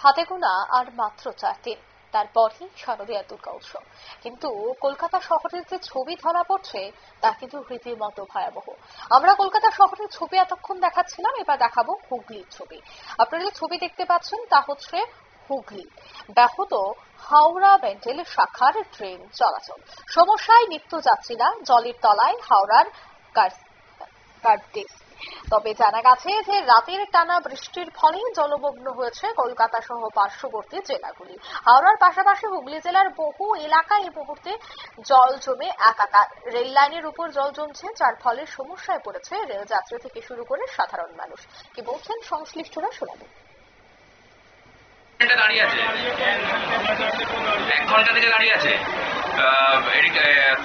হাতে গোনা আর মাত্র 4 দিন, তারপরই শারদীয়া দুর্গা উৎসব। কিন্তু কলকাতা শহরের যে ছবি ধরা পড়ছে তা কিন্তু রীতিমতো ভয়াবহ। আমরা কলকাতা শহরের ছবি এতক্ষণ দেখাচ্ছিলাম, এবার দেখাবো হুগলির ছবি। আপনারা যে ছবি দেখতে পাচ্ছেন তা হচ্ছে হুগলি। ব্যাহত হাওড়া ব্যান্ডেল শাখার ট্রেন চলাচল, সমস্যায় নিত্যযাত্রীরা, জলের তলায় হাওড়ার কার্ডেস। তবে জানা গেছে যে রাতের টানা বৃষ্টির ফলে জলমগ্ন হয়েছে কলকাতা সহ পার্শ্ববর্তী জেলাগুলি। হাওড়ার পাশাপাশি হুগলি জেলার বহু এলাকায় এই মুহূর্তে জল জমে একাকার। রেল লাইনের উপর জল জমছে, যার ফলে সমস্যায় পড়েছে রেল যাত্রী থেকে শুরু করে সাধারণ মানুষ। কি বলছেন সংশ্লিষ্টরা শোনাবেন। দাঁড়িয়ে আছে 1 ঘন্টা থেকে দাঁড়িয়ে আছে,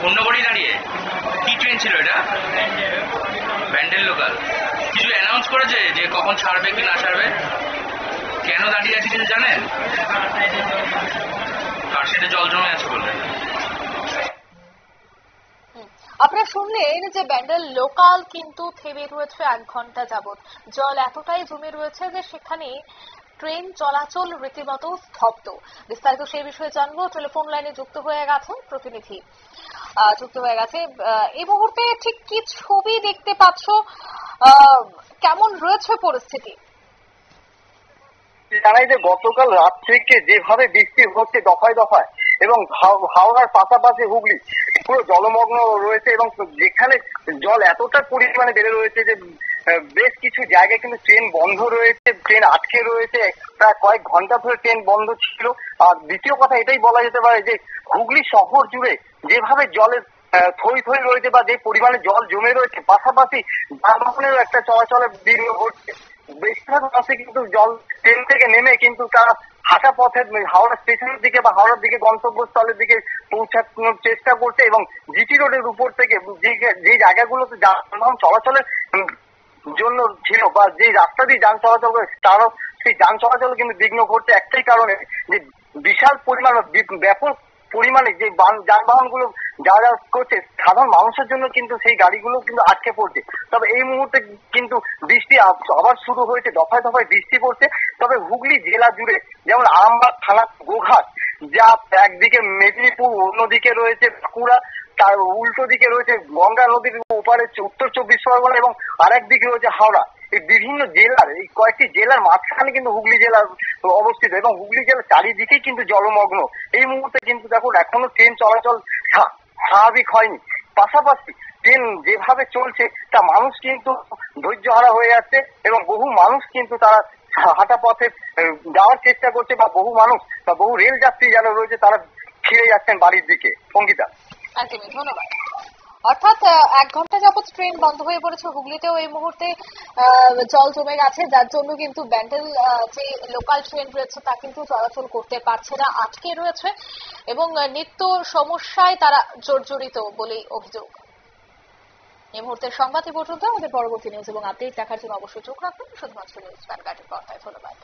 পণ্যগড়ি দাঁড়িয়ে। কি ট্রেন ছিল এটা? ব্যান্ডেল লোকাল। কিছু অ্যানাউন্স করেছে যে কখন ছাড়বে কি না ছাড়বে? কেন দাঁড়িয়ে আছে কিছু জানেন? আর সেটা জল জমে আছে বললেন। আপনারা শুনলেন যে ব্যান্ডেল লোকাল কিন্তু থেমে রয়েছে 1 ঘন্টা যাবত। জল এতটাই জমে রয়েছে যে সেখানে ট্রেন চলাচল রীতিমতো স্তব্ধ। বিস্তারিত সেই বিষয়ে জানবো, টেলিফোন লাইনে যুক্ত হয়ে গেছে প্রতিনিধি, যুক্ত হয়ে গেছে। এই মুহূর্তে ঠিক কি ছবি দেখতে পাচ্ছ, কেমন রয়েছে পরিস্থিতি? জানাই যে গতকাল রাত থেকে যেভাবে বৃষ্টি হচ্ছে দফায় দফায়, এবং হাওড়ার পাশাপাশি হুগলি পুরো জলমগ্ন রয়েছে, এবং যেখানে জল এতটা পরিমাণে বেড়ে রয়েছে যে বেশ কিছু জায়গায় কিন্তু ট্রেন বন্ধ রয়েছে, ট্রেন আটকে রয়েছে। প্রায় কয়েক ঘন্টা ধরে ট্রেন বন্ধ ছিল। আর দ্বিতীয় কথা এটাই বলা যেতে পারে যে হুগলি শহর জুড়ে যেভাবে জলের থই থই রয়েছে বা যে পরিমাণে জল জমে রয়েছে, পাশাপাশি যানবাহনেরও একটা চলাচলের বিঘ্ন ঘটছে। বেশিরভাগ মানুষই কিন্তু জল ট্রেন থেকে নেমে কিন্তু তারা হাঁটা পথে হাওড়া স্টেশনের দিকে বা হাওড়ার দিকে গন্তব্যস্থলের দিকে পৌঁছানোর চেষ্টা করছে, এবং জিটি রোডের উপর থেকে যে জায়গাগুলোতে যানবাহন চলাচলের জন্য ছিল বা যে রাস্তা দিয়ে যান চলাচল করে তারও সেই যান চলাচল কিন্তু বিঘ্ন ঘটছে একটাই কারণে, যে বিশাল পরিমাণ ব্যাপক পরিমাণে যে যানবাহনগুলো যা যা করছে সাধারণ মানুষের জন্য কিন্তু সেই গাড়িগুলো কিন্তু আটকে পড়ছে। তবে এই মুহূর্তে কিন্তু বৃষ্টি আবার শুরু হয়েছে, দফায় দফায় বৃষ্টি পড়ছে। তবে হুগলি জেলা জুড়ে যেমন আরামবাগ থানা গোঘাট, যা একদিকে মেদিনীপুর, অন্যদিকে রয়েছে বাঁকুড়া, তার উল্টো দিকে রয়েছে গঙ্গা নদীর ওপারে উত্তর 24 পরগনা, এবং আরেক দিকে রয়েছে হাওড়া। এই বিভিন্ন জেলার, এই কয়েকটি জেলার মাঝখানে কিন্তু হুগলি জেলা অবস্থিত, এবং হুগলি জেলার চারিদিকেই কিন্তু জলমগ্ন। এই মুহূর্তে কিন্তু দেখুন এখনো ট্রেন চলাচল স্বাভাবিক হয়নি। পাশাপাশি ট্রেন যেভাবে চলছে তা মানুষ কিন্তু ধৈর্যহারা হয়ে যাচ্ছে, এবং বহু মানুষ কিন্তু তারা হাঁটা পথে যাওয়ার চেষ্টা করছে, বা বহু মানুষ বা বহু রেল যাত্রী যারা রয়েছে তারা ফিরে যাচ্ছেন বাড়ির দিকে। সঙ্গীতা, একদমই ধন্যবাদ। অর্থাৎ 1 ঘন্টা যাবত ট্রেন বন্ধ হয়ে পড়েছে হুগলিতেও। এই মুহূর্তে জল জমে গেছে, যার জন্য কিন্তু ব্যান্ডেল যে লোকাল ট্রেন রয়েছে তা কিন্তু চলাচল করতে পারছে না, আটকে রয়েছে, এবং নিত্য সমস্যায় তারা জর্জরিত বলেই অভিযোগ। এই মুহূর্তের সংবাদ এই পর্যন্ত। আমাদের পরবর্তী নিউজ এবং আপডেট দেখার জন্য অবশ্যই চোখ রাখবেন শুধুমাত্র নিউজ ভ্যানগার্ডের পর্দায়। ধন্যবাদ।